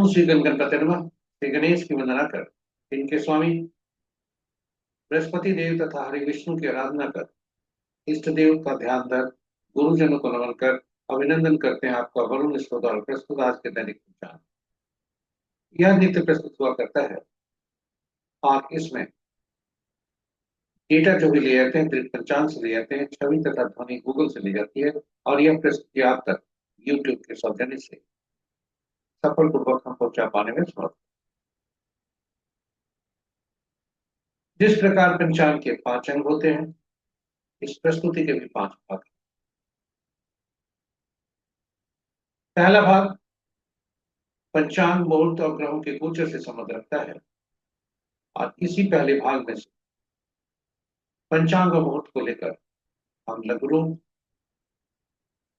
ओम श्री गणपति नमः। श्री गणेश की वंदना कर, इनके स्वामी बृहस्पति देव तथा हरि विष्णु की आराधना कर, इष्ट देव का ध्यान धर, गुरुजनों को नमन कर, अभिनंदन करते हैं आपका वरुण स्तोत्र और प्रस्तुत आज के दैनिक पंचांग। यह नित्य प्रस्तुत हुआ करता है और इसमें डेटा जो भी ले जाते हैं दृढ़ पंचांग से ले जाते हैं, छवि तथा ध्वनि गूगल से ली जाती है और यह प्रस्तुति आप तक यूट्यूब के सौजन्य से सफल पूर्वक हम पहुंचा पाने में समर्थ। जिस प्रकार पंचांग के 5 अंग होते हैं, इस प्रस्तुति के भी 5 भाग हैं। पहला भाग पंचांग मुहूर्त और ग्रहों के गोचर से संबंध रखता है और इसी पहले भाग में से पंचांग और मुहूर्त को लेकर हम लघु रूप,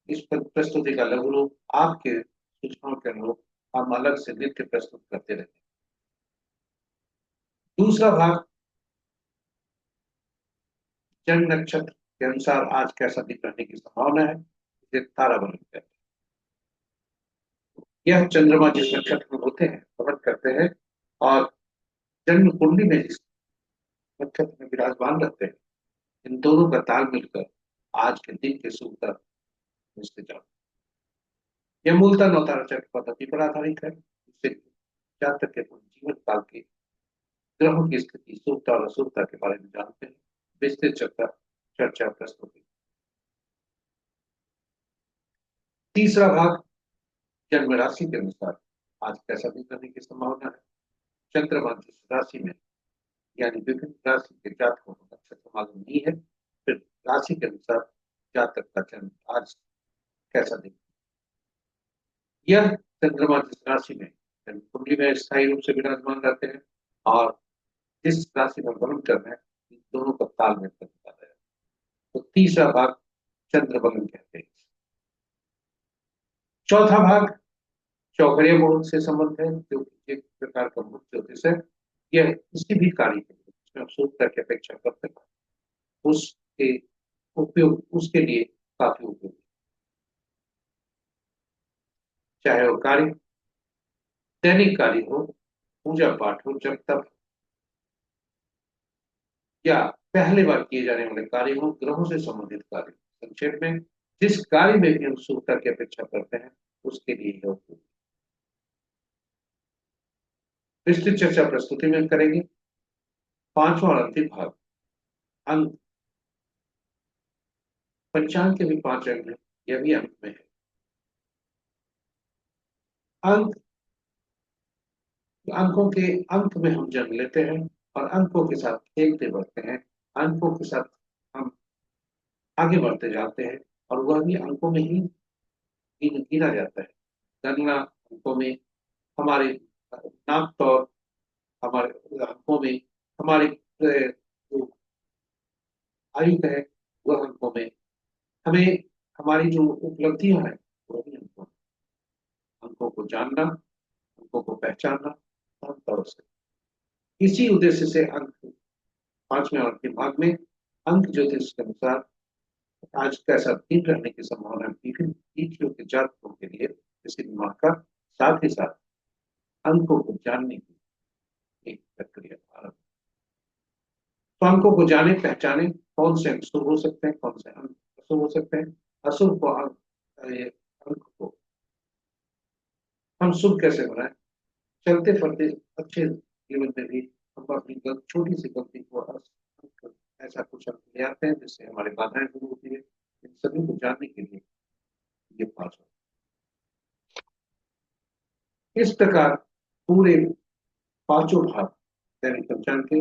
इस प्रस्तुति का लघु रूप आपके सूचनाओं के अनुरूप हम अलग से नित्य प्रस्तुत करते रहते हैं। दूसरा भाग जन्म नक्षत्र के अनुसार आज कैसा दिन रहने की संभावना है, इसे तारा बलम कहते हैं। यह चंद्रमा जिस नक्षत्र में होते हैं प्रकट करते हैं और जन्म कुंडली में जिस नक्षत्र में विराजमान रहते हैं, इन दोनों का ताल मिलकर आज के दिन के शुभता निश्चित जान। यह मूलतः नवतारा चक्र पद्धति पर आधारित है, जिससे जातक के जीवन काल के ग्रहों की स्थिति, शुभता और अशुभता के बारे में जानते हैं। विस्तृत चर्चा प्रस्तुति। तीसरा भाग जन्म राशि के अनुसार आज कैसा दिन रहने की संभावना है। चंद्रमा जिस राशि में यानी विभिन्न राशि के जातकों को नक्षत्र मालूम नहीं है, फिर राशि के अनुसार जातक का जन्म आज कैसा दिन। यह चंद्रमा जिस राशि में जन्म कुंडली में स्थायी रूप से विराजमान रहते हैं और जिस राशि में भ्रमण कर रहे हैं, इन दोनों का तालमेल बनता है। तो तीसरा भाग चंद्र बलन कहते हैं। चौथा भाग चौघड़िया मुहूर्त से संबंध है, जो एक प्रकार का मुहूर्त ज्योतिष है। यह किसी भी कार्य के लिए जिसमें आप शुभता की अपेक्षा करते हैं, उसके उपयोग उसके लिए काफी उपयोगी, चाहे वो कार्य दैनिक कार्य हो, पूजा पाठ हो, जब तक या पहले बार किए जाने वाले कार्य हो, ग्रहों से संबंधित कार्य। संक्षेप में जिस कार्य में भी हम शुभता की अपेक्षा करते हैं, उसके लिए यह उपयोगी। विस्तृत चर्चा प्रस्तुति में करेंगे। पांचवा और अंतिम भाग अंक। पंचांग के भी 5 अंक हैं, यह भी अंक में है। अंक अंकों के अंक में हम जन्म लेते हैं और अंकों के साथ खेलते बढ़ते हैं। अंकों के साथ हम आगे बढ़ते जाते हैं और वह भी अंकों में ही गिना जाता है। गणना अंकों में, हमारे नाप तौर हमारे अंकों में, हमारी जो आयु है वह अंकों में, हमें हमारी जो उपलब्धियां हैं वह भी अंकों में। अंकों को जानना, अंकों को पहचानना आम तौर से इसी उद्देश्य से अंक 5वें और अंतिम भाग में अंक ज्योतिष के अनुसार आज कैसा दिन रहने की संभावना विभिन्न तिथियों के जातकों के लिए किसी दिमाग का, साथ ही साथ अंकों को जानने की एक प्रक्रिया आरंभ। तो अंकों को जाने पहचाने, कौन से अंक शुभ हो सकते हैं, कौन से अंक अशुभ हो सकते हैं। अशुभ को अंक को हम शुभ कैसे बनाए। चलते फिरते अच्छे जीवन में भी हम अपनी छोटी सी गलती को ऐसा कुछ अंक ले आते हैं जिससे हमारी बाधाएं दूर होती है। इन सभी को जानने के लिए ये 5 इस प्रकार पूरे 5 भाग दैनिक पंचांग के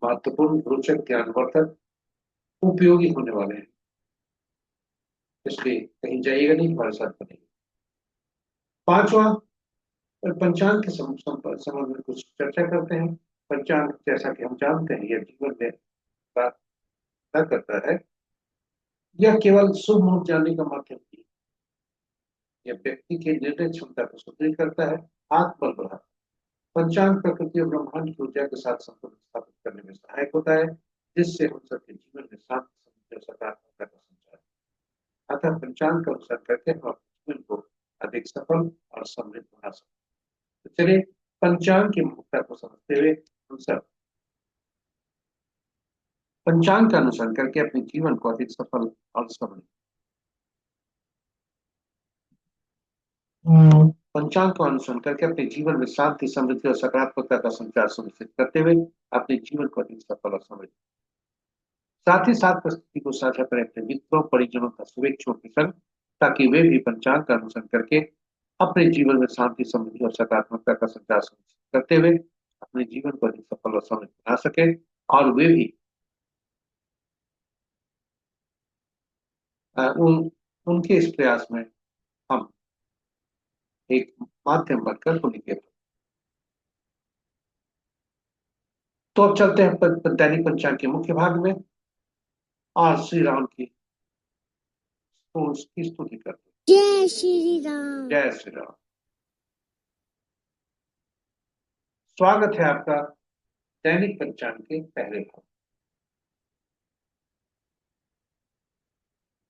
महत्वपूर्ण, रोचक, ज्ञानवर्धक, उपयोगी होने वाले हैं। इसलिए कहीं जाइएगा नहीं, हमारे साथ बनेगा। 5वां पंचांग के संबंध में कुछ चर्चा करते हैं। पंचांग जैसा कि हम जानते हैं यह जीवन में बात करता है, यह केवल शुभ मुहूर्त जानने का माध्यम नहीं, यह व्यक्ति की निर्णय क्षमता को सुदृढ़ करता है, आत्मबल बढ़ाता है। पंचांग प्रकृति और ब्रह्मांड की ऊर्जा के साथ संतुलन स्थापित करने में सहायक होता है, जिससे हम सबके जीवन में शांति, समृद्धि और सकारात्मकता का संचार। अतः पंचांग का अनुसार करके हम अपने जीवन को अधिक सफल और समृद्ध बना सकते हैं। तो चलिए पंचांग की महत्ता को समझते हुए हम सब पंचांग का अनुसरण करके अपने जीवन को अधिक सफल और समृद्ध। पंचांग का अनुसरण करके अपने जीवन में शांति, समृद्धि और सकारात्मकता का संचार सुनिश्चित करते हुए अपने जीवन को अधिक सफल और समृद्ध। साथ ही साथ प्रस्तुति को साझा करें अपने मित्रों, परिजनों तथा शुभेच्छुओं के संग, ताकि वे भी पंचांग का अनुसरण करके अपने जीवन में शांति, समृद्धि और सकारात्मकता का संचार सुनिश्चित करते हुए अपने जीवन को अधिक सफल और समृद्ध बना सके, और वे भी उनके इस प्रयास में हम एक माध्यम बनकर उन्हीं के। तो अब चलते हैं दैनिक पंचांग के मुख्य भाग में, और श्री राम की उसकी स्तुति करते हैं। जय श्री राम। जय श्री राम। स्वागत है आपका दैनिक पंचांग के पहले भाग।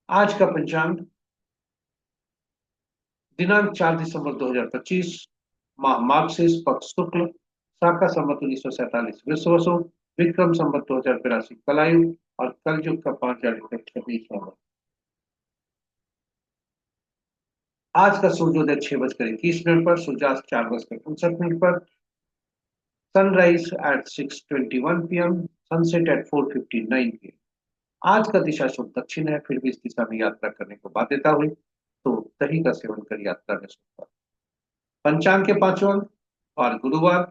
आज का पंचांग दिनांक 4 दिसंबर 2025, माह मार्गशीर्ष, पक्ष शुक्ल, शाका संवत 1947 विश्ववसु, विक्रम संवत 2082 कलायु, और कलयुग का 5 आज का सूर्योदय 6:21 पर, सूर्यास्त 4:59 पर, sunrise at 6:21 PM, sunset at 4:59 PM। आज का दिशा शुभ दक्षिण है, फिर भी इस दिशा में यात्रा करने को बाध्यता हुई तो दही का सेवन कर यात्रा में शुभ। पंचांग के 5 अंक और गुरुवार,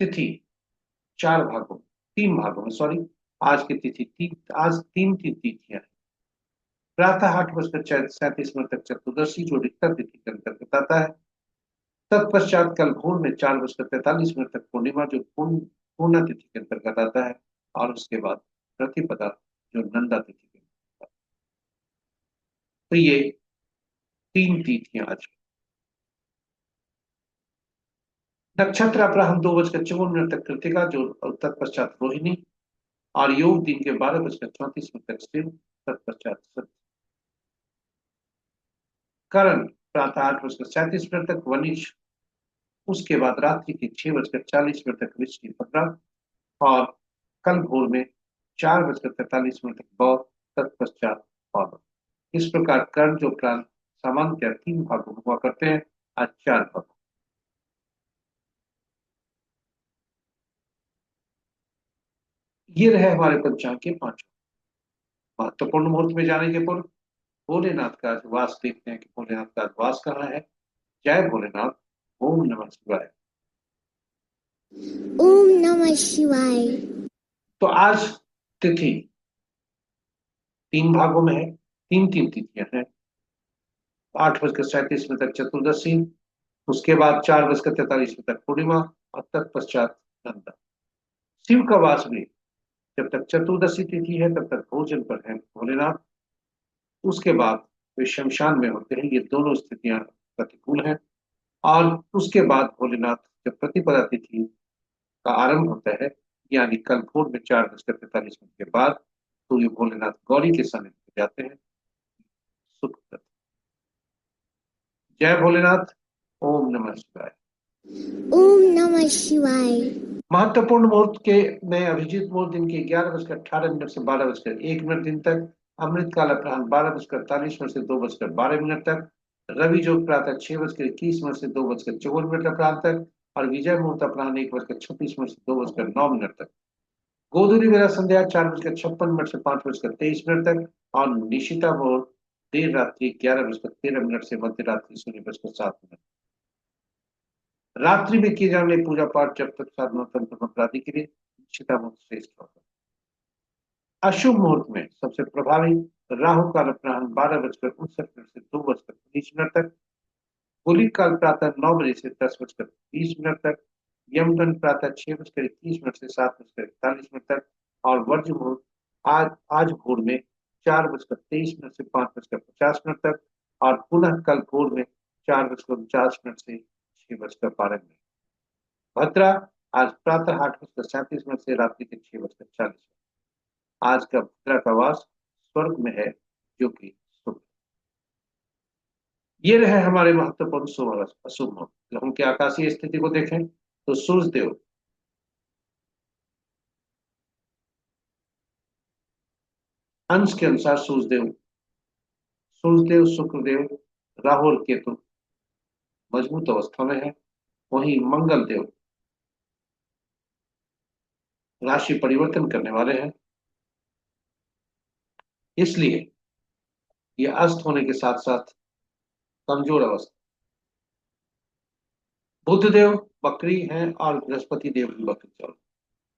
तिथि 4 भागों 3 भागों में, सॉरी, आज की तिथि आज 3 तिथियां हैं। प्रातः 8:37 तक चतुर्दशी, जो रिक्ता तिथि के अंतर्गत आता है। तत्पश्चात कल भोर में 4:43 तक पूर्णिमा, जो पूर्णा तिथि के अंतर्गत आता है, और उसके बाद प्रतिपदा, जो नंदा तिथि के अंतर्गत। तो ये 3 तिथियां आज। नक्षत्र अपराह्न 2:54 तक कृतिका, जो तत्पश्चात रोहिणी, और योग दिन के 12:34 तक शिव, तत्पश्चात सत। करण प्रातः 8:37 तक वनिश, उसके बाद रात्रि के 6:40 तक वृश्चिक 15, और कल भोर में 4:43 तक बौद्ध, तत्पश्चात पौध। इस प्रकार कर्ण जो प्रांत सामान्यतः 3 भागों में हुआ करते हैं, आज 4 भाग। ये रहे हमारे पंचांग के 5 महत्वपूर्ण मुहूर्त में जाने के पूर्व भोलेनाथ का आज वास देखते हैं कि भोलेनाथ का आज वास कहाँ है। जय भोलेनाथ। ओम नमः शिवाय। ओम नमः शिवाय। तो आज तिथि 3 भागों में है, 3 तिथियां हैं। 8:37 तक चतुर्दशी, उसके बाद 4:43 तक पूर्णिमा, और तत्पश्चात नंदा। शिव का वास भी जब तक चतुर्दशी तिथि है तब तक भोजन पर है भोलेनाथ, उसके बाद वे शमशान में होते हैं। ये दोनों स्थितियां प्रतिकूल हैं। और उसके बाद भोलेनाथ जब प्रतिपदा तिथि का आरंभ होता है, यानी कल भोर में 4:43 के बाद, तो ये भोलेनाथ गौरी के सानिध्य में जाते हैं। सुख करते। जय भोलेनाथ। ओम नमः शिवाय। ओम नमः शिवाय। महत्वपूर्ण मुहूर्त के में अभिजीत मुहूर्त दिन के 11:18 से 12:01 दिन तक, अमृत काल अपराह्न 12:48 से 2:12 तक, रवि जोग प्रातः 6:21 से 2:54 अपराह्न तक, और विजय मुहूर्त अपराह्न 1:36 से 2:09 तक। गोधूली बेला संध्या 4:56 से 5:23 तक, और निशिता मुहूर्त देर रात्रि 11:13 से मध्य रात्रि 0:07। रात्रि में किए जाने वाले पूजा पाठ जब तक साधना तंत्र अपराधी के लिए निशिता मुहूर्त श्रेष्ठ होता है। अशुभ मुहूर्त में सबसे प्रभावी राहु काल अपराह्न 12:59 से 2:19 तक, गुलिक काल प्रातः 9 बजे से 10:20 तक, यमगंड प्रातः 6:21 से 7:41 तक, और वर्ज्य मुहूर्त आज आज भोर में 4:23 से 5:50 तक, और पुनः कल भोर में 4:49 से 6:12। भद्रा आज प्रातः 8:37 से रात्रि के 6:40। आज का भद्रा का वास स्वर्ग में है, जो कि शुभ। ये रहे हमारे महत्वपूर्ण शुभ और अशुभ मुहूर्त। ग्रहों की आकाशीय स्थिति को देखें तो सूर्य देव अंश के अनुसार सूर्यदेव शुक्रदेव राहु और केतु मजबूत अवस्था में है। वहीं मंगल देव राशि परिवर्तन करने वाले हैं, इसलिए ये अस्त होने के साथ साथ कमजोर अवस्था। बुध देव बकरी हैं और बृहस्पति देव भी बकरी चल।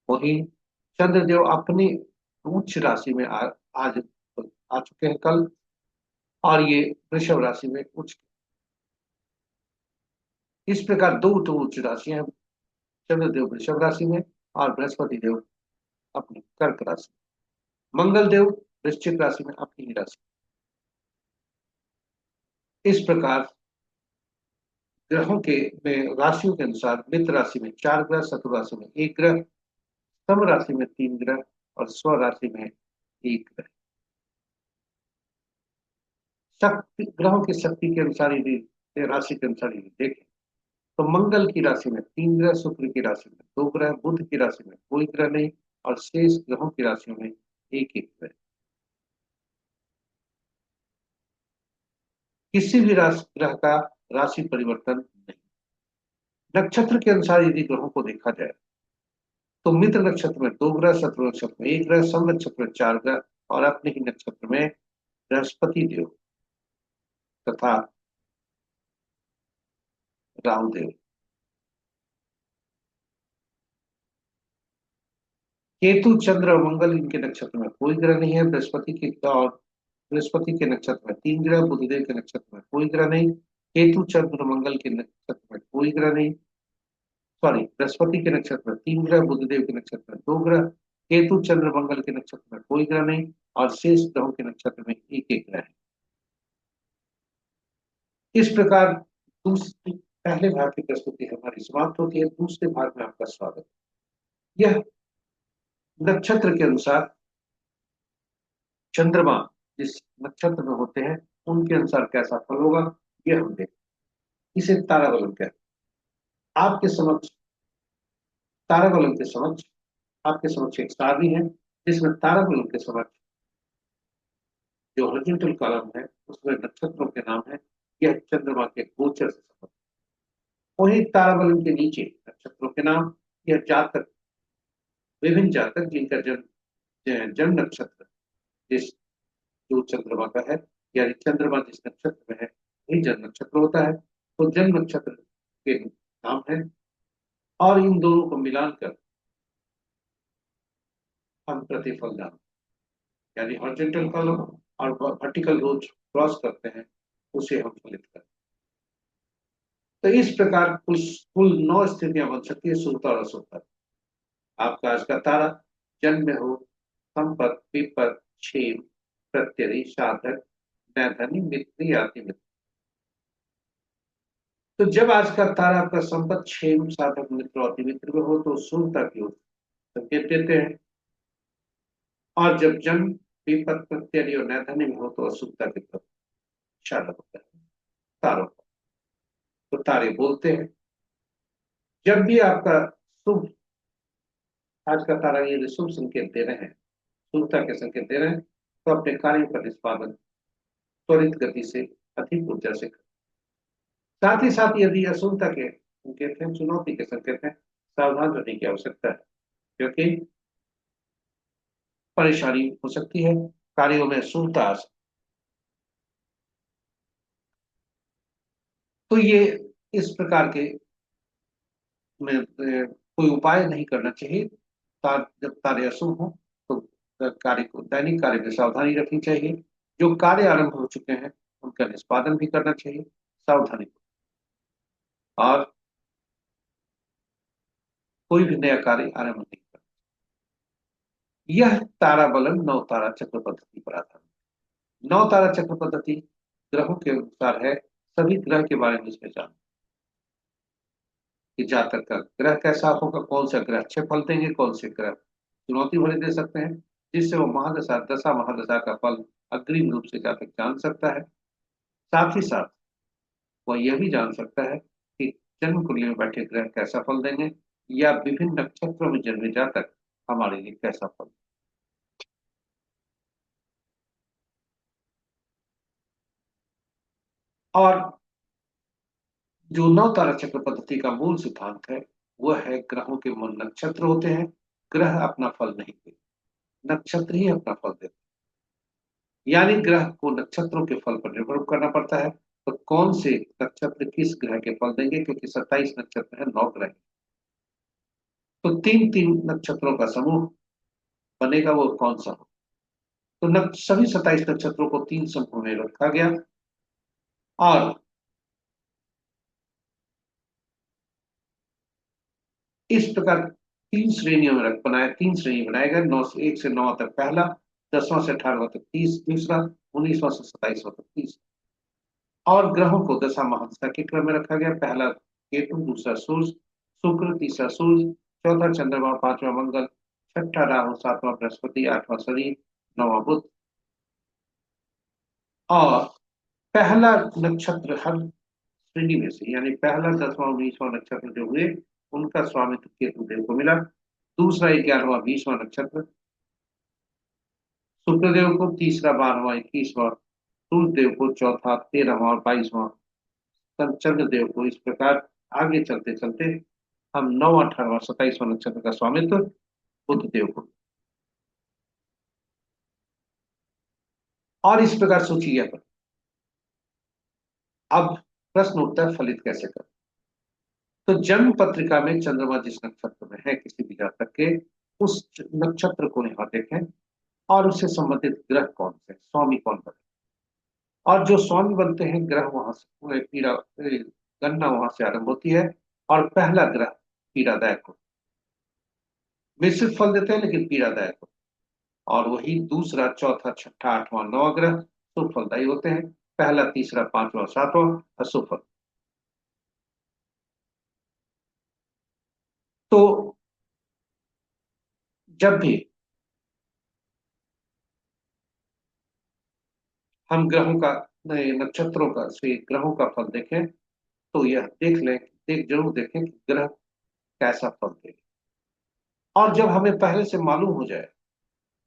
वहीं चंद्रदेव अपनी उच्च राशि में आज आ चुके हैं कल, और ये वृषभ राशि में उच्च। इस प्रकार दो तो उच्च राशियां हैं, चंद्रदेव वृषभ राशि में और बृहस्पति देव अपनी कर्क राशि, मंगल देव वृश्चिक राशि में अपनी ही राशि। इस प्रकार ग्रहों के में राशियों के अनुसार मित्र राशि में 4 ग्रह, शत्रु राशि में 1 ग्रह, सम राशि में 3 ग्रह और स्व राशि में 1 ग्रह। शक्ति ग्रहों की शक्ति के अनुसार यदि राशि के अनुसार यदि देखें तो मंगल की राशि में 3 ग्रह, शुक्र की राशि में 2 ग्रह, बुध की राशि में कोई ग्रह नहीं और शेष ग्रहों की राशियों में एक एक ग्रह। किसी भी राशि ग्रह का राशि परिवर्तन नहीं। नक्षत्र के अनुसार यदि ग्रहों को देखा जाए तो मित्र नक्षत्र में 2 ग्रह, शत्रु नक्षत्र में 1 ग्रह, सम नक्षत्र में 4 ग्रह और अपने ही नक्षत्र में बृहस्पति देव तथा राहु देव। केतु, चंद्र और मंगल इनके नक्षत्र में कोई ग्रह नहीं है। बृहस्पति के नक्षत्र में 3 ग्रह, बुधदेव के नक्षत्र में कोई ग्रह नहीं, केतु चंद्र मंगल के नक्षत्र में कोई ग्रह नहीं, सॉरी, बृहस्पति के नक्षत्र में 3 ग्रह, बुधदेव के नक्षत्र में 2 ग्रह, केतु चंद्र मंगल के नक्षत्र में कोई ग्रह नहीं और शेष ग्रहों के नक्षत्र में एक एक ग्रह है। इस प्रकार दूसरी पहले भाग की प्रस्तुति हमारी समाप्त होती है। दूसरे भाग में आपका स्वागत। यह नक्षत्र के अनुसार चंद्रमा जिस नक्षत्र में होते हैं उनके अनुसार कैसा फल होगा यह हम देखें। इसे ताराबलन कहते हैं। ताराबलन के समक्ष आपके समक्ष एक सारणी है जिसमें ताराबलन के समक्ष जो हॉरिजॉन्टल कॉलम है उसमें नक्षत्रों के नाम है। यह चंद्रमा के गोचर से संबंधित। वही ताराबलन के नीचे नक्षत्रों के नाम, यह जातक, विभिन्न जातक जिनका जन्म जन्म नक्षत्र जिस जो चंद्रमा का है, यानी चंद्रमा जिस नक्षत्र में है वही जन्म नक्षत्र होता है, तो जन्म नक्षत्र के नाम है और इन दोनों को मिलाकर हम प्रतिफल नाम यानी हॉरिजॉन्टल कॉलम और वर्टिकल रोज क्रॉस करते हैं, उसे हम फलित करते हैं। तो इस प्रकार कुल 9 स्थितियां बन सकती है सुलता और असुलता। आपका आज का तारा जन्म में हो संपत, विपत, क्षेम, प्रत्यरि, साधक, नैधनी, मित्र या अति मित्र। तो जब आज का तारा आपका संपत, क्षेम, साधक, मित्र और अति मित्र में हो तो सुलता की ओर संकेत देते हैं, और जब जन्म विपत, प्रत्यरि और नैधनी में हो तो असुलता की तरफ इशारा होता है तारों का। तो तारे बोलते हैं जब भी आपका शुभ आज का तारा ये शुभ संकेत दे रहे हैं, शुभता के संकेत दे रहे हैं, तो अपने कार्यों का निष्पादन त्वरित गति से अधिक ऊर्जा से करें। साथ ही साथ यदि अशुभता के संकेत हैं, चुनौती के संकेत हैं, सावधान रहने की आवश्यकता है क्योंकि परेशानी हो सकती है, कार्यों में शुभता आ सकती है। तो ये इस प्रकार के में कोई उपाय नहीं करना चाहिए। जब तारे अशुभ हो तो कार्य को दैनिक कार्य में सावधानी रखनी चाहिए। जो कार्य आरंभ हो चुके हैं उनका निष्पादन भी करना चाहिए सावधानी, और कोई भी नया कार्य आरंभ नहीं करना। यह तारा बलन 9 तारा चक्र पद्धति पर आधारित। 9 तारा चक्र पद्धति ग्रहों के अनुसार है। सभी ग्रह के बारे में इसमें जान कि जातक का ग्रह कैसा होगा, कौन सा ग्रह अच्छे फल देंगे, कौन से ग्रह चुनौती भरे दे सकते हैं, जिससे वो महादशा दशा महादशा का फल अग्रिम रूप से जातक जान सकता है। साथ ही साथ वह यह भी जान सकता है कि जन्म कुंडली में बैठे ग्रह कैसा फल देंगे, या विभिन्न नक्षत्रों में जन्मे जातक हमारे लिए कैसा फल। और जो नौ तारा चक्र पद्धति का मूल सिद्धांत है वह है ग्रहों के मूल नक्षत्र होते हैं। ग्रह अपना फल नहीं देते, नक्षत्र ही अपना फल देते हैं। यानी ग्रह को नक्षत्रों के फल पर निर्भर करना पड़ता है। तो कौन से नक्षत्र किस ग्रह के फल देंगे, क्योंकि 27 नक्षत्र है, 9 ग्रह। तो तीन तीन नक्षत्रों का समूह बनेगा, वो कौन सा हो। तो सभी 27 नक्षत्रों को तीन समूह में रखा गया और इस प्रकार तीन श्रेणियों में रख बनाया, तीन श्रेणी बनाए गए, 1 से 9 तक पहला, 10वां से 18वां तक 30 दूसरा, 19वां से 27वां तक 30। और ग्रहों को दशा महादशा के क्रम में रखा गया। पहला केतु, दूसरा सूर्य, शुक्र, तीसरा सूर्य, चौथा चंद्रमा, पांचवा मंगल, छठा राहु, सातवां बृहस्पति, आठवां शनि, नौवां बुध। और पहला नक्षत्र हर श्रेणी में से, यानी पहला 10वां 19वां नक्षत्र जो हुए उनका स्वामित्व केतु देव को मिला। दूसरा 11वां 20वां नक्षत्र शुक्रदेव को, तीसरा 12वां 21वां सूर्य देव को, चौथा 13वां और 22वां चंद्रदेव को। इस प्रकार आगे चलते चलते हम 9, 18वां 27वां नक्षत्र का स्वामित्व बुध देव को। और इस प्रकार सोचिए अब प्रश्न उठता है फलित कैसे कर। तो जन्म पत्रिका में चंद्रमा जिस नक्षत्र में है किसी भी जातक के, उस नक्षत्र को यहाँ देखें और उससे संबंधित ग्रह कौन से, स्वामी कौन बने। और जो स्वामी बनते हैं ग्रह वहां से पीड़ा गणना वहां से आरंभ होती है। और पहला ग्रह पीड़ादायक हो, मिश्रित फल देते हैं लेकिन पीड़ादायक हो। और वही दूसरा, चौथा, छठा, आठवां, नौवां ग्रह शुभ फलदायी होते हैं। पहला, तीसरा, पांचवा, सातवां अशुभ फल। तो जब भी हम ग्रहों का नक्षत्रों का से ग्रहों का फल देखें तो यह देख जरूर देखें कि ग्रह कैसा फल दे। और जब हमें पहले से मालूम हो जाए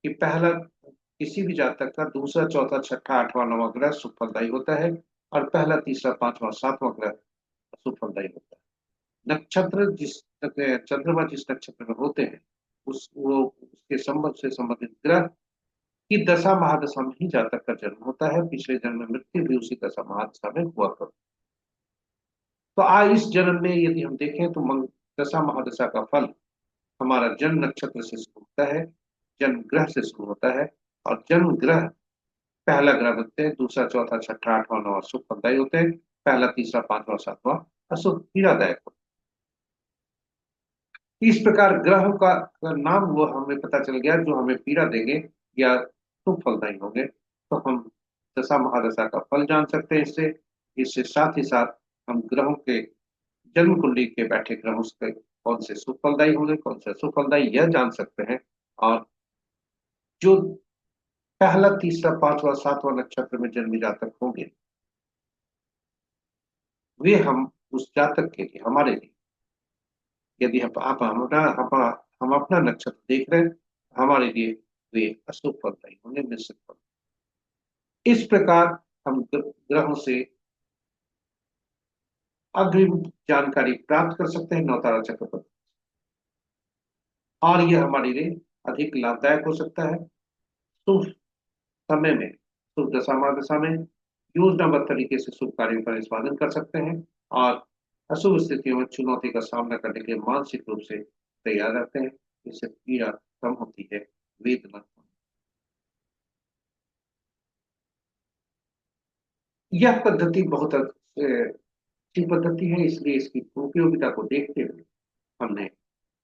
कि पहला किसी भी जातक का दूसरा, चौथा, छठा, आठवां, नौवां ग्रह शुभ फलदायी होता है और पहला, तीसरा, पांचवा, सातवां ग्रह अशुभ फलदायी होता है। नक्षत्र जिस चंद्रमा जिस नक्षत्र में होते हैं वो उसके संबंध से संबंधित ग्रह की दशा महादशा में ही जातक का जन्म होता है। पिछले जन्म में मृत्यु भी उसी दशा महादशा में हुआ कर। तो आज इस जन्म में यदि हम देखें तो दशा महादशा का फल हमारा जन्म नक्षत्र से शुरू होता है, जन्म ग्रह से शुरू होता है। और जन्म ग्रह पहला ग्रह बनते हैं, दूसरा, चौथा, छठा, आठवां, नौवां शुभ फलदायी होते हैं। पहला, तीसरा, पांचवा, सातवां अशुभ पीड़ादायक होते हैं। इस प्रकार ग्रहों का नाम वो हमें पता चल गया जो हमें पीड़ा देंगे या शुभ फलदायी होंगे। तो हम दशा महादशा का फल जान सकते हैं इससे। इससे साथ ही साथ हम ग्रहों के जन्म कुंडली के बैठे ग्रहों से कौन से शुभ फलदायी होंगे, कौन से अशुभ फलदायी, यह जान सकते हैं। और जो पहला, तीसरा, पांचवा, सातवां नक्षत्र में जन्मे जातक होंगे वे हम उस जातक के लिए, हमारे लिए, यदि हम अपना नक्षत्र देख रहे हैं हमारे लिए वे अशुभ फलदायी होंगे, निश्चित फल। इस प्रकार हम ग्रहों से अग्रिम जानकारी प्राप्त कर सकते हैं नवतारा चक्र पर। और यह हमारे लिए अधिक लाभदायक हो सकता है। शुभ समय में, शुभ दशा महादशा में योजनाबद्ध तरीके से शुभ कार्यों का निष्पादन कर सकते हैं। और अशुभ स्थितियों में चुनौती का सामना करने के लिए मानसिक रूप से तैयार रहते हैं। इससे पीड़ा कम होती है, वेदना। यह पद्धति बहुत अच्छी पद्धति है, इसलिए इसकी उपयोगिता को देखते हुए हमने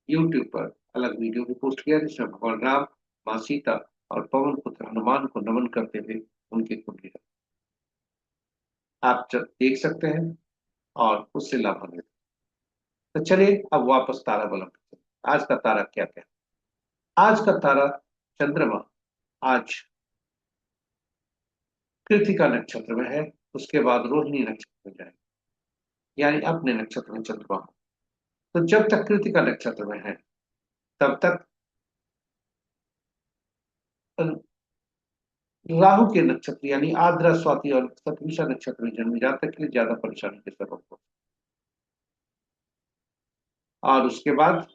YouTube पर अलग वीडियो भी पोस्ट किया जिसमें भगवान राम, माँ सीता और पवन पुत्र हनुमान को नमन करते हुए उनकी कुंडली आप देख सकते हैं और उससे लाभान्वित। तो चलिए अब वापस तारा बलम पे चलते हैं। आज का तारा क्या क्या। आज का तारा चंद्रमा आज कृतिका नक्षत्र में है, उसके बाद रोहिणी नक्षत्र में जाएगा। यानी अपने नक्षत्र में चंद्रमा हो। तो जब तक कृतिका नक्षत्र में है तब तक राहु के नक्षत्र यानी आद्रा, स्वाति और शतभिषा नक्षत्र में जन्मे जातक के लिए ज्यादा परेशानी के सबब हो। और उसके बाद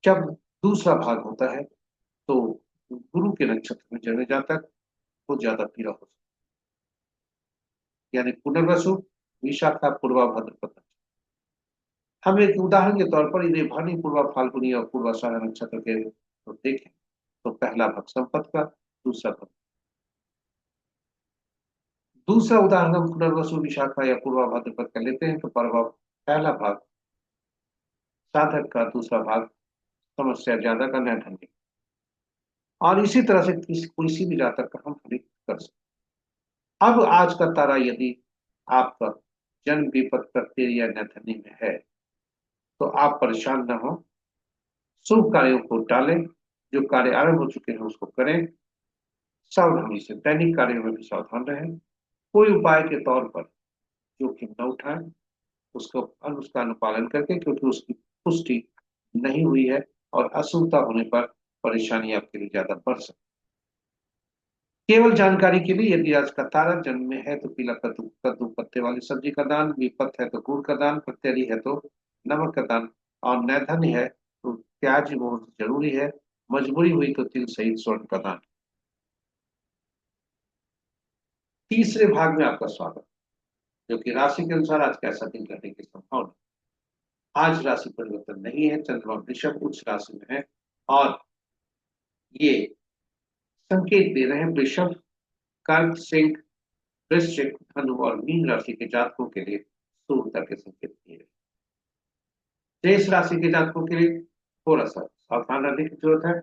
जब दूसरा भाग होता है तो गुरु के नक्षत्र में जन्मे जातक को ज्यादा पीड़ा हो सकती है, यानी पुनर्वसु, विशाखा, पूर्वा, भाद्रपद। हम एक उदाहरण के तौर पर यदि भरणी, पूर्वा, फाल्गुनी और पूर्वाषाढ़ नक्षत्र के तो देखें तो पहला भाग संपत का, दूसरा उदाहरण हम पुनर्वसु, विशाखा या पूर्वा भाद्रपद का लेते हैं तो पहला भाग साधक का, दूसरा भाग समस्या ज्यादा का, नैधन्य। और इसी तरह से किसी भी जातक का हम फलित कर सकते। अब आज का तारा यदि आपका जन्म विपत प्रत्यय या नैधन्य में है तो आप परेशान न हो, शुभ कार्यों को टालें, जो कार्य आरंभ हो चुके हैं उसको करें, सावधानी से दैनिक कार्यों में भी सावधान रहें, कोई उपाय के तौर पर जोखिम न उठाएं, उसका अनुपालन करके, क्योंकि उसकी पुष्टि नहीं हुई है और अशुभता होने पर परेशानी आपके लिए ज्यादा बढ़ सकती है। केवल जानकारी के लिए, यदि आज का तारा जन्म में है तो पीला कद्दू कद्दू पत्ते वाली सब्जी का दान, विपत है तो गुड़ का दान, प्रत्यय है तो नमक का दान, और नैधन्य है तो प्याज बहुत जरूरी है, मजबूरी हुई तो तिल सहित स्वर्ण का दान। तीसरे भाग में आपका स्वागत, जो कि राशि के अनुसार आज कैसा दिन रहने की संभावना। आज राशि परिवर्तन नहीं है, चंद्रमा वृषभ उच्च राशि में है और ये संकेत दे रहे हैं वृषभ, कर्क, सिंह, वृश्चिक, धनु और मीन राशि के जातकों के लिए शुभता के संकेत दिए हैं। शेष राशि के जातकों के लिए थोड़ा सा सावधान रहने की जरूरत है,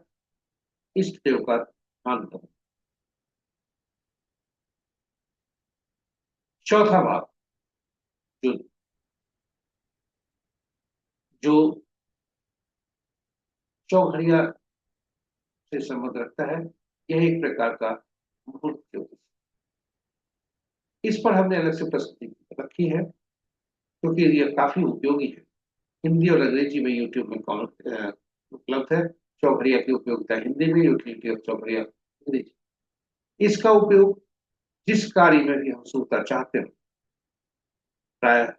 इष्ट देव का ध्यान करें। चौथा भाव जो जो चौघड़िया से संबंध रखता है, यह एक प्रकार का मुहूर्त ज्योतिष, इस पर हमने अलग से प्रस्तुति रखी है क्योंकि यह काफी उपयोगी है। हिंदी और अंग्रेजी में यूट्यूब में उपलब्ध है। चौघड़िया की उपयोगिता हिंदी में, यूटिलिटी ऑफ चौघड़िया अंग्रेजी। इसका उपयोग जिस कार्य में भी हम शुभता चाहते हो, प्राय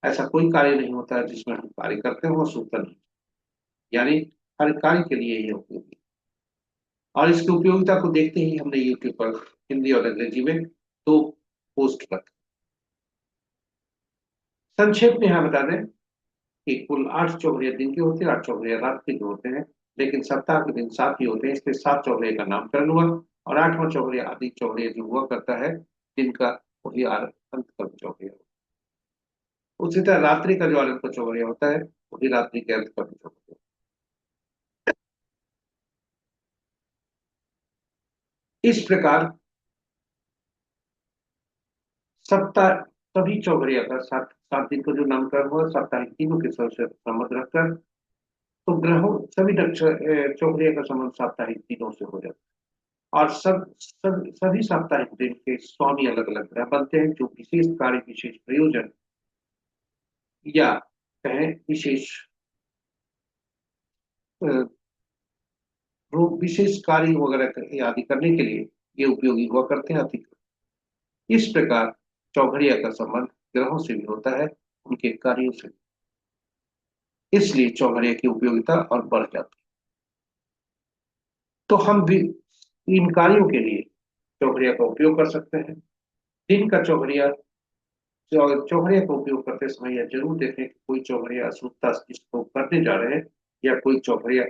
ऐसा कोई कार्य नहीं होता है जिसमें हम कार्य करते हो शुभता नहीं, यानी हर कार्य के लिए यह उपयोगी। और इसकी उपयोगिता को देखते ही हमने यूट्यूब पर हिंदी और अंग्रेजी में 2 पोस्ट रखे। संक्षेप में यहाँ बता दें कि कुल 8 चौघड़िया दिन के होते हैं, 8 चौघड़िया रात के जो होते हैं, लेकिन सप्ताह के दिन 7 ही होते हैं, इसलिए 7 चौघड़िया का नामकरण हुआ। और 8वां चौघड़िया आदि चौघड़िया जो हुआ करता है दिन का, वही अंत का चौघड़िया। उसी तरह रात्रि का जो आनंद का चौघड़िया होता है वही रात्रि के अंत का चौघड़िया। इस प्रकार सप्ताह सभी चौघड़िया का 7 7 दिन का जो नामकरण हुआ, साप्ताहिक तीनों के संबंध रखकर, तो ग्रहों सभी चौघड़िया का संबंध साप्ताहिक तीनों से हो जाता है। और सभी साप्ताहिक दिन के स्वामी अलग अलग ग्रह बनते हैं, जो विशेष कार्य, विशेष प्रयोजन या कहें विशेष विशेष कार्य वगैरह आदि करने के लिए ये उपयोगी हुआ करते हैं अति। इस प्रकार चौघड़िया का संबंध ग्रहों से भी होता है, उनके कार्यों से, इसलिए चौघड़िया की उपयोगिता और बढ़ जाती है। तो हम भी इन कार्यों के लिए चौघड़िया का उपयोग कर सकते हैं। दिन का चौघड़िया का उपयोग करते समय यह जरूर देखें कि कोई चौघड़िया अशुभता जिसको करने जा रहे हैं या कोई चौघड़िया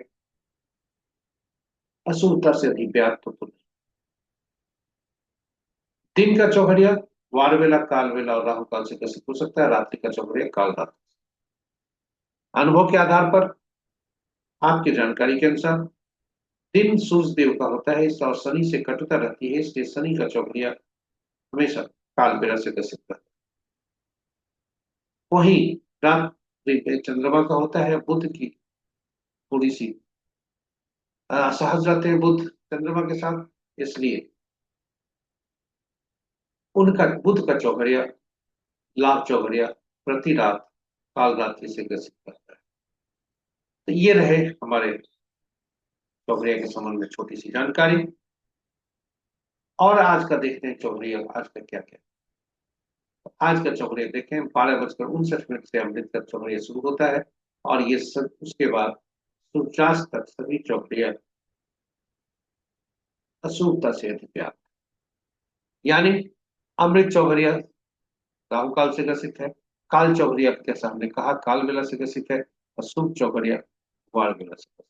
अशुभता से अधिव्याप्त तो नहीं। दिन का चौघड़िया वार वेला, काल वेला और राहु काल से ग्रसित हो सकता है। रात्रि का चौघड़िया काल रात। अनुभव के आधार पर आपकी जानकारी के अनुसार दिन सूर्य देव का होता है और शनि से कटुता रहती है, इसलिए शनि का चौघड़िया हमेशा काल बेला से ग्रसित रहता है। वहीं रात चंद्रमा का होता है, बुध की थोड़ी सी असहज रहते हैं बुध चंद्रमा के साथ, इसलिए उनका बुध का चौघड़िया, लाभ चौघड़िया प्रति रात काल रात्रि से ग्रसित करता है। तो ये रहे हमारे चौघड़िया के संबंध में छोटी सी जानकारी। और आज का देखते हैं चौघड़िया आज का क्या क्या। आज का चौघड़िया देखें 12:59 से अमृत का चौघड़िया शुरू होता है और ये सब उसके बाद सूर्यास्त तक सभी चौघड़िया अशुभता से अधिक, यानी अमृत चौघड़िया राहु काल से ग्रसित है, काल चौघड़िया जैसा हमने कहा काल बेला से ग्रसित है, और शुभ चौघड़िया वार बेला से ग्रसित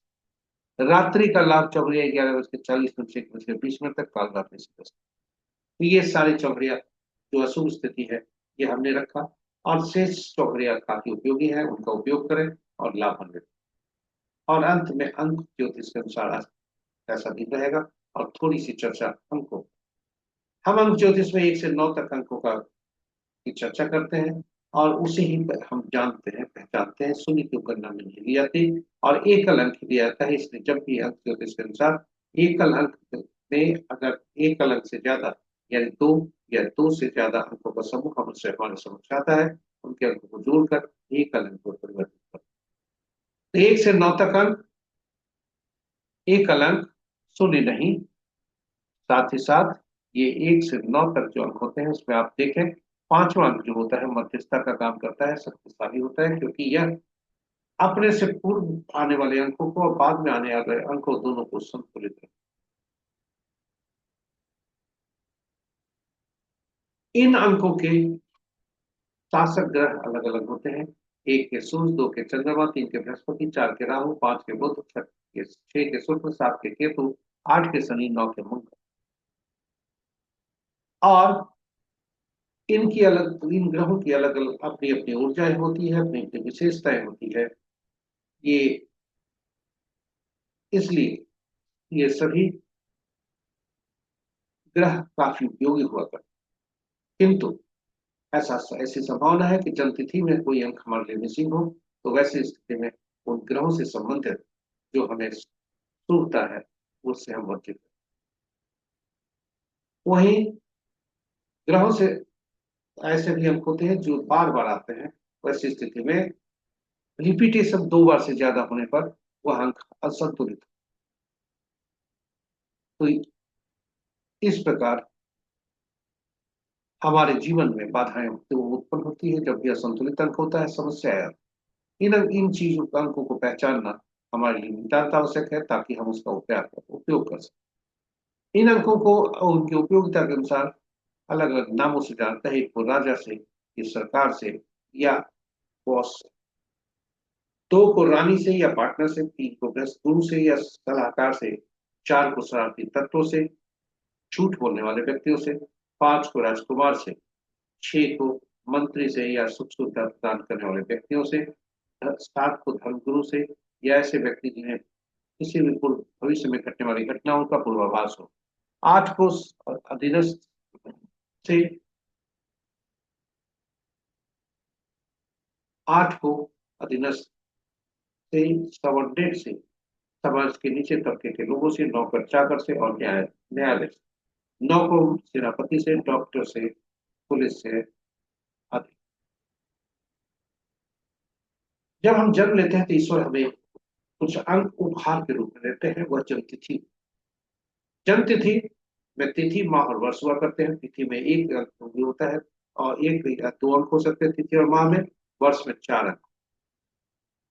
है। रात्रि का लाभ चौघड़िया 11:40 से 1:20 तक काल रात्रि से ग्रसित है। तो ये सारी चौघड़िया जो अशुभ स्थिति है ये हमने रखा, और शेष चौघड़िया काफी उपयोगी है, उनका उपयोग करें और लाभान्वित। और अंत में अंक ज्योतिष के अनुसार आज ऐसा दिन रहेगा। और थोड़ी सी चर्चा अंकों, हम अंक ज्योतिष में 1 से 9 तक अंकों की चर्चा करते हैं और उसे ही हम जानते हैं पहचानते हैं, शून्य की गणना में नहीं ली जाती और एकल अंक दिया जाता है। इसलिए जब भी अंक ज्योतिष के अनुसार एकल अंक में अगर एकल अंक से ज्यादा यानी 2 या 2 से ज्यादा अंकों का समूह हमसे हमारे समक्ष आता है, उनके अंकों को जोड़कर एकल अंक को परिवर्तित करते हैं। तो 1 से 9 तक अंक एकल अंक शून्य नहीं, साथ ही साथ ये 1 से 9 तक जो अंक होते हैं उसमें आप देखें पांचवा अंक जो होता है मध्यस्थता का काम करता है, शक्तिशाली होता है, क्योंकि यह अपने से पूर्व आने वाले अंकों को और बाद में आने वाले अंकों दोनों को संतुलित रखता है। इन अंकों के शासक ग्रह अलग अलग होते हैं। 1 के सूर्य, 2 के चंद्रमा, 3 के बृहस्पति, 4 के राहु, 5 के बुध, 6 के शुक्र, 7 के केतु, 8 के शनि, 9 के मंगल। और इनकी अलग, इन ग्रहों की अलग अलग अपनी अपनी ऊर्जाएं होती है, अपनी अपनी विशेषताएं होती है। ये इसलिए ये सभी ग्रह काफी उपयोगी हुआ करते, किंतु ऐसी संभावना है कि जन्म तिथि में कोई अंक हमारे लिए मिसिंग हो, तो वैसी स्थिति में उन ग्रहों से संबंधित जो हमें शुभता है उससे हम वंचित हैं। वहीं ग्रहों से ऐसे भी अंक होते हैं जो बार बार आते हैं, वैसी स्थिति में रिपीटेशन 2 बार से ज्यादा होने पर वह अंक असंतुलित। तो इस प्रकार हमारे जीवन में बाधाएं उत्पन्न होती है जब भी असंतुलित अंक होता है, समस्या है। इन चीजों अंकों को पहचानना हमारे लिए नितांत आवश्यक है ताकि हम उसका उपयोग कर सकें। इन अंकों को उनकी उपयोगिता के अनुसार अलग अलग नामों से जानता है। एक को राजा से, ये सरकार से या बॉस से, 2 को रानी से या पार्टनर से, 3 को गुरु से या सलाहकार से, 4 को शरारती तत्वों से, झूठ बोलने वाले व्यक्तियों से, 5 को राजकुमार से, 6 को मंत्री से या सुख सुविधा प्रदान करने वाले व्यक्तियों से, 7 को धर्मगुरु से या ऐसे व्यक्ति जिन्हें किसी भी पूर्व भविष्य में घटने वाली घटनाओं का पूर्वाभास हो, 8 को अधीनस्थ से, 8 को अधीनस्थ से, सबऑर्डिनेट से, समाज के नीचे तबके के लोगों से, नौकर चाकर से और न्यायालय से, 9 को सेनापति से, डॉक्टर से, पुलिस से आदि। जब हम जन्म लेते हैं तो ईश्वर हमें कुछ अंक उपहार के रूप में देते हैं, वह जन्म तिथि। जन्म तिथि में तिथि माह और वर्ष हुआ करते हैं। तिथि में 1 अंक भी होता है और 1 या 2 अंक हो सकते हैं तिथि और माह में, वर्ष में 4 अंक।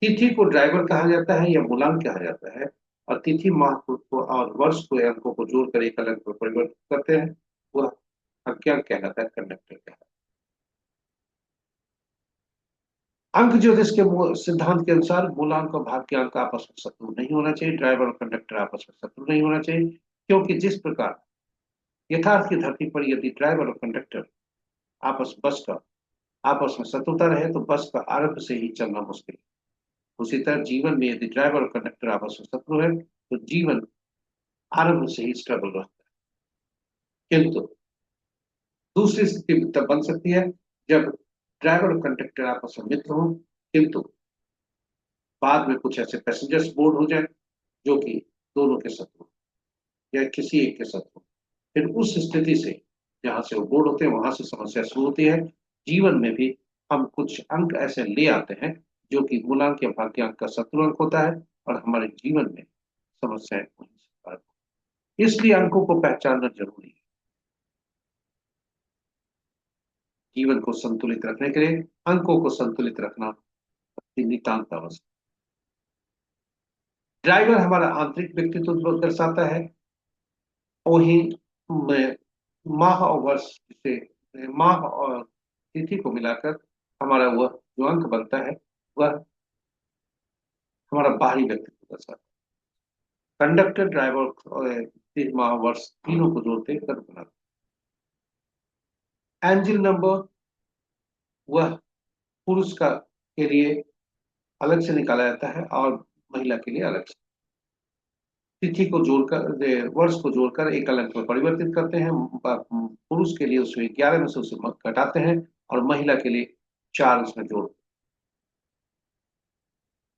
तिथि को ड्राइवर कहा जाता है या मूलांक कहा जाता है, और तिथि माह को और वर्ष को अंकों को जोड़कर एक अलग में परिवर्तित करते हैं, वह अज्ञान कहलाता है, कंडक्टर कहलाता है। अंक ज्योतिष के सिद्धांत के अनुसार मूलांक और भाग्य अंक आपस में शत्रु नहीं होना चाहिए, ड्राइवर और कंडक्टर आपस में शत्रु नहीं होना चाहिए, क्योंकि जिस प्रकार यथार्थ की धरती पर यदि ड्राइवर और कंडक्टर बस का आपस में शत्रुता रहे तो बस का आरंभ से ही चलना मुश्किल है। उसी तरह जीवन में यदि ड्राइवर और कंडक्टर आपस में शत्रु है तो जीवन आरंभ से ही स्ट्रगल रहता है। किंतु दूसरी स्थिति तब बन सकती है जब ड्राइवर और कंडक्टर आपस में मित्र हो, किंतु बाद में कुछ ऐसे पैसेंजर्स बोर्ड हो जाए जो कि दोनों के शत्रु या किसी एक के शत्रु, फिर उस स्थिति से जहां से वो बोर्ड होते हैं वहां से समस्या शुरू होती है। जीवन में भी हम कुछ अंक ऐसे ले आते हैं जो कि मूलांक या भाग्यांक का शत्रु अंक होता है, और हमारे जीवन में समस्याएं वहीं से पैदा होती हैं। इसलिए अंकों को पहचानना जरूरी है। जीवन को संतुलित रखने के लिए अंकों को संतुलित रखना अति नितांत आवश्यक। ड्राइवर हमारा आंतरिक व्यक्तित्व दर्शाता है। वही में माह और वर्ष से माह और तिथि को मिलाकर हमारा वह जो अंक बनता है वह हमारा बाहरी व्यक्तित्व दर्शाता है। कंडक्टर, ड्राइवर और माह वर्ष तीनों को जोड़ते हैं कर्व बनाते हैं। एंजल नंबर वह पुरुष का के लिए अलग से निकाला जाता है और महिला के लिए अलग से। तिथि को जोड़कर वर्ष को जोड़कर एक अंक में परिवर्तित करते हैं। पुरुष के लिए उसमें 11 में से उसे घटाते हैं और महिला के लिए 4 उसमें जोड़ते हैं।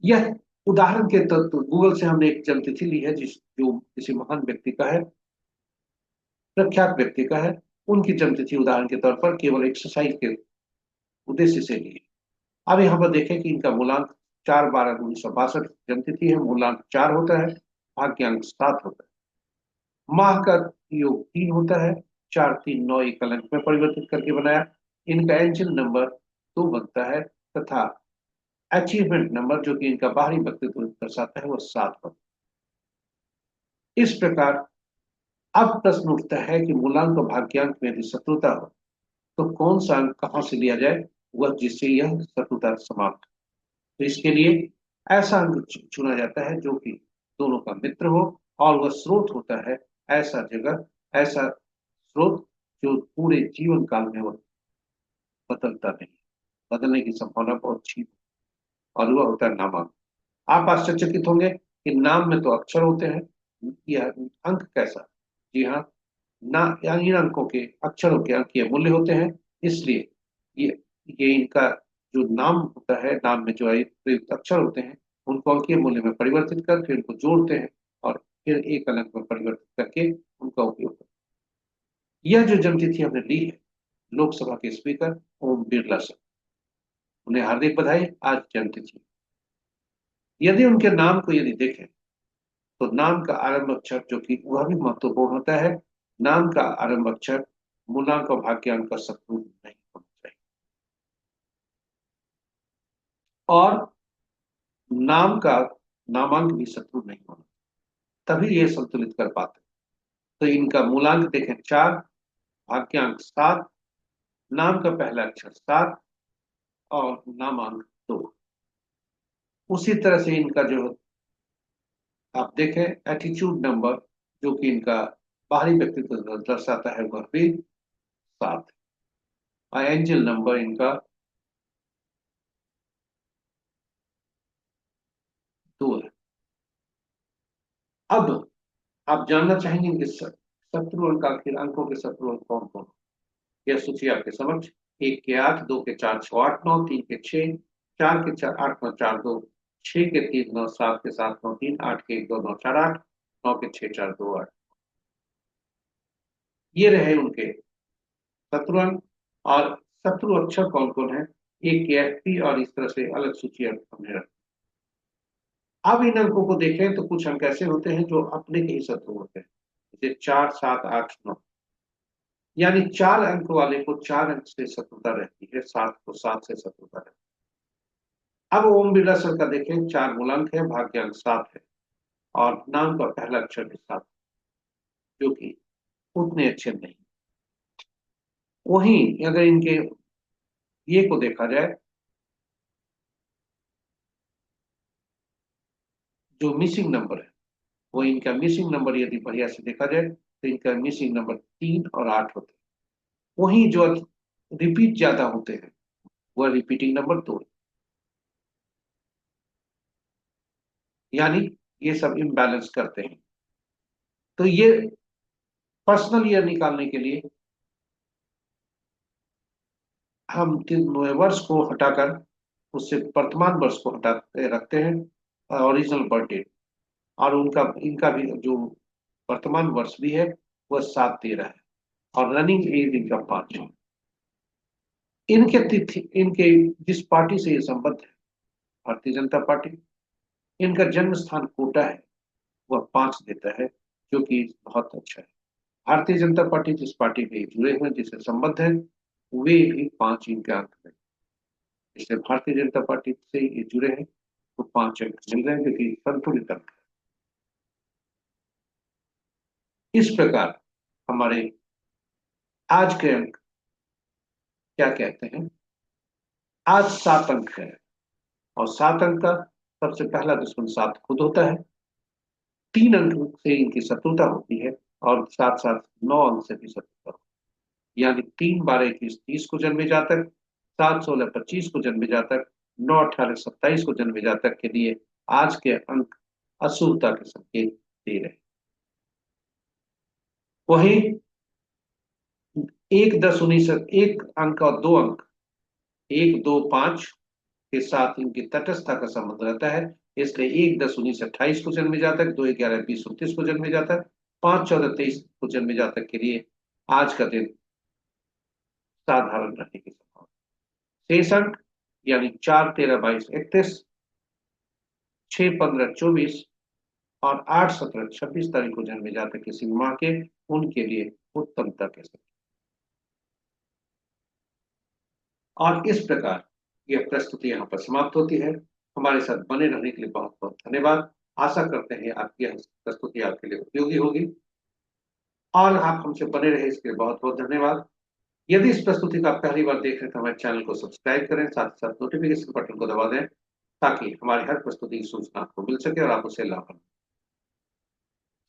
यह उदाहरण के तत्व गूगल से हमने एक जन्म तिथि ली है जो किसी महान व्यक्ति का है, प्रख्यात व्यक्ति का है। उनकी जन्म तिथि उदाहरण के तौर पर केवल एक्सरसाइज के उद्देश्य से ली है। अब यहाँ पर देखें कि इनका मूलांक 4/12/1962 जन्म तिथि है। मूलांक 4 होता है, भाग्यांक 7 होता है। माह का योग 3 होता है। 4 3 9 एक अंक में परिवर्तित करके बनाया। इनका एंजल नंबर 2 बनता है तथा अचीवमेंट नंबर जो कि इनका बाहरी व्यक्तित्व दर्शाता है वह 7 बनता है। इस प्रकार अब प्रश्न उठता है कि मूलांक और भाग्यांक में यदि शत्रुता हो तो कौन सा अंक कहां से लिया जाए वह जिससे यह शत्रुता समाप्त हो। तो इसके लिए ऐसा अंक चुना जाता है जो कि दोनों का मित्र हो, और वह स्रोत होता है ऐसा जगह, ऐसा स्रोत जो पूरे जीवन काल में वह बदलता नहीं, बदलने की संभावना बहुत अच्छी, और वह होता है नामांक। आप आश्चर्यचकित होंगे कि नाम में तो अक्षर होते हैं, यह अंक कैसा? जी हाँ, ना इन अंकों के अक्षरों के अंकीय मूल्य होते हैं। इसलिए ये इनका जो नाम होता है, नाम में जो प्रयुक्त अक्षर होते हैं उनको अंकीय मूल्य में परिवर्तित कर फिर उनको जोड़ते हैं और फिर एक अंक में परिवर्तित करके उनका उपयोग करते हैं। यह जो जन्मतिथि हमने ली है लोकसभा के स्पीकर ओम बिरला सर, उन्हें हार्दिक बधाई। आज जन्मतिथि। यदि उनके नाम को यदि देखें तो नाम का आरंभ अक्षर जो कि वह भी महत्वपूर्ण होता है, नाम का आरंभ अक्षर मूलांक और भाग्यांक का शत्रु नहीं होना चाहिए, और नाम का नामांक भी शत्रु नहीं होना, तभी ये संतुलित कर पाते। तो इनका मूलांक देखें 4, भाग्यांक 7, नाम का पहला अक्षर 7 और नामांक 2। उसी तरह से इनका जो आप देखें एटीट्यूड नंबर जो कि इनका बाहरी व्यक्तित्व दर्शाता है वह भी 7 है। और एंजल नंबर इनका 2 है। अब आप जानना चाहेंगे इनके शत्रु अंक, आखिर अंकों के शत्रु अंक कौन कौन? यह सूची आपके समक्ष। 1 के 8, 2 के 4 6 8 9, 3 के 6, 4 के 4 8 9 4 2, 6 के 3 9, 7 के 7 9 3, 8 के 1 2 9 4 8, 9 के 6 4 2 8। ये रहे उनके शत्रु अंक। और शत्रु अक्षर कौन कौन है? एक के एफ पी, और इस तरह से अलग सूची हमने रखी। अब इन अंकों को देखें तो कुछ अंक ऐसे होते हैं जो अपने के ही शत्रु होते हैं, जैसे 4 7 8 9। यानी 4 अंक वाले को 4 अंक से शत्रुता रहती है, 7 को 7 से शत्रुता रहती है। अब ओम बिरला सर का देखें, 4 मूलांक है, भाग्यांक 7 है और नाम का पहला अक्षर भी 7, जो कि उतने अच्छे नहीं। वहीं अगर इनके ये को देखा जाए, जो मिसिंग नंबर है वो इनका मिसिंग नंबर यदि बढ़िया से देखा जाए तो इनका मिसिंग नंबर 3 और 8 होते हैं। वहीं जो रिपीट ज्यादा होते हैं वह रिपीटिंग नंबर 2। यानी ये सब इम्बैलेंस करते हैं। तो ये पर्सनल ईयर निकालने के लिए हम वर्ष को हटाकर उससे वर्तमान वर्ष को हटाते रखते हैं ओरिजिनल बर्थ डेट, और उनका इनका भी जो वर्तमान वर्ष भी है वह 7 दे रहा है, और रनिंग एज इनका 5 है। इनके तिथि, इनके जिस पार्टी से ये संबद्ध है, भारतीय जनता पार्टी, इनका जन्म स्थान कोटा है, वह 5 देता है, जो कि बहुत अच्छा है। भारतीय जनता पार्टी जिस पार्टी में जुड़े हुए, जिससे संबद्ध है, वे भी 5 इनके अंक है। इसलिए भारतीय जनता पार्टी से ये जुड़े हैं तो 5 अंक मिल रहे हैं, जो कि संतुलित अंक है। इस प्रकार हमारे आज के अंक क्या कहते हैं, आज 7 अंक है, और 7 अंक का सबसे पहला दुश्मन 7 खुद होता है। 3 अंक से इनकी शत्रुता होती है, और साथ साथ 9 अंक से भी शत्रुता होती है। यानी 3 12 21 30 को जन्मे जातक, 7 16 25 को जन्मे जातक, 9 18 27 को जन्मे जातक के लिए आज के अंक असुरता के संकेत दे रहे हैं। वहीं 1 10 19 एक अंक और 2 अंक, 1 2 5 के साथ इनकी तटस्थता का संबंध रहता है। इसलिए 1 10 19 28 को जन्मे जातक, 2 11 20 29 को जन्मे जातक, 5 14 23 को जन्मे जातक के लिए आज का दिन साधारण रहने की संभावना। शेष अंक यानी 4 13 22 31, 6 15 24 और 8 17 26 तारीख को जन्मे जातक किसी माह के, उनके लिए उत्तमता के संकेत। और इस प्रकार यह प्रस्तुति यहाँ पर समाप्त होती है। हमारे साथ बने रहने के लिए बहुत बहुत धन्यवाद। आशा करते हैं आपकी यह प्रस्तुति आपके लिए उपयोगी होगी, और आप हमसे बने रहे इसके लिए बहुत बहुत धन्यवाद। यदि इस प्रस्तुति का आप पहली बार देख रहे हैं तो हमारे चैनल को सब्सक्राइब करें, साथ साथ नोटिफिकेशन बटन को दबा दें, ताकि हमारी हर प्रस्तुति की सूचना आपको मिल सके और आप उसे लाभ लें।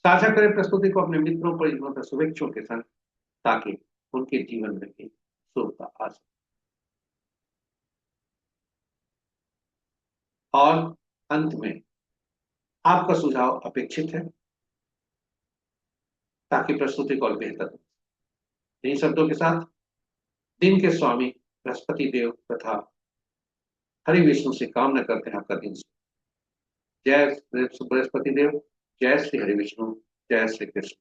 साझा करें प्रस्तुति को अपने मित्रों, परिजनों तथा शुभेच्छुओं के संग, ताकि उनके जीवन में भी शुभता आ सके। और अंत में आपका सुझाव अपेक्षित है, ताकि प्रस्तुति को और बेहतर हो। इन शब्दों के साथ दिन के स्वामी बृहस्पति देव तथा हरि विष्णु से कामना करते हैं आपका दिन। जय बृहस्पति देव, जय श्री हरि विष्णु, जय श्री कृष्ण।